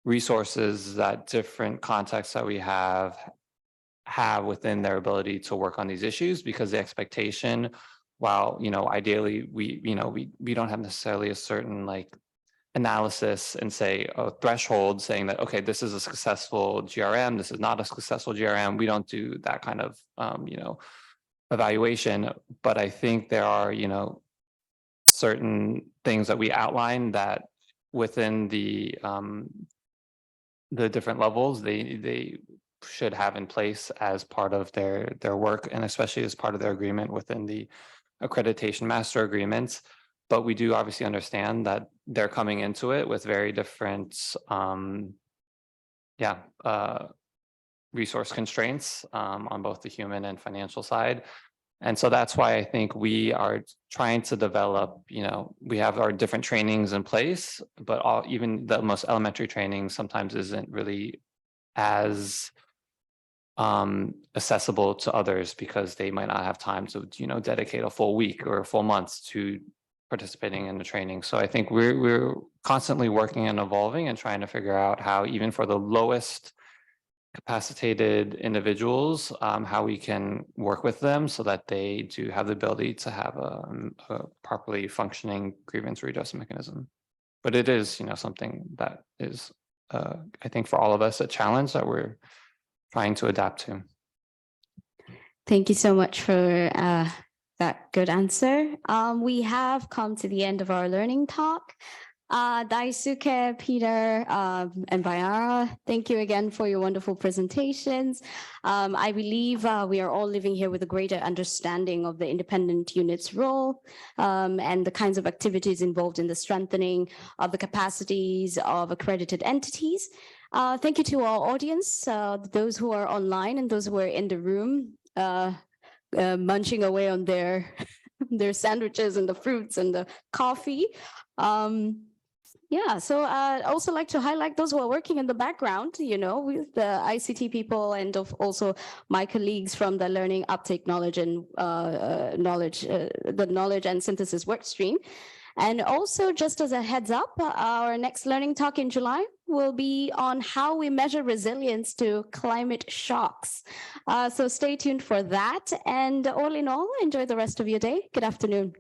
resources that different contexts that we have within their ability to work on these issues. Because the expectation, while, ideally we don't have necessarily a certain like analysis and say a threshold saying that, okay, this is a successful GRM, this is not a successful GRM. We don't do that kind of, evaluation. But I think there are, certain things that we outline that within the different levels, they should have in place as part of their work, and especially as part of their agreement within the accreditation master agreements. But we do obviously understand that they're coming into it with very different, resource constraints on both the human and financial side. And so that's why I think we are trying to develop, we have our different trainings in place, but even the most elementary training sometimes isn't really as accessible to others, because they might not have time to, dedicate a full week or a full month to participating in the training. So I think we're constantly working and evolving and trying to figure out how, even for the lowest capacitated individuals, how we can work with them so that they do have the ability to have a properly functioning grievance redress mechanism. But it is, something that is, I think for all of us, a challenge that we're trying to adapt to. Thank you so much for that good answer. We have come to the end of our learning talk. Daisuke, Peter, and Bayara, thank you again for your wonderful presentations. I believe we are all living here with a greater understanding of the independent unit's role and the kinds of activities involved in the strengthening of the capacities of accredited entities. Thank you to our audience, those who are online and those who are in the room, munching away on their sandwiches and the fruits and the coffee. Yeah, so I'd also like to highlight those who are working in the background, with the ICT people and also my colleagues from the Learning Uptake Knowledge and the Knowledge and Synthesis work stream. And also, just as a heads up, our next learning talk in July will be on how we measure resilience to climate shocks. So stay tuned for that. And all in all, enjoy the rest of your day. Good afternoon.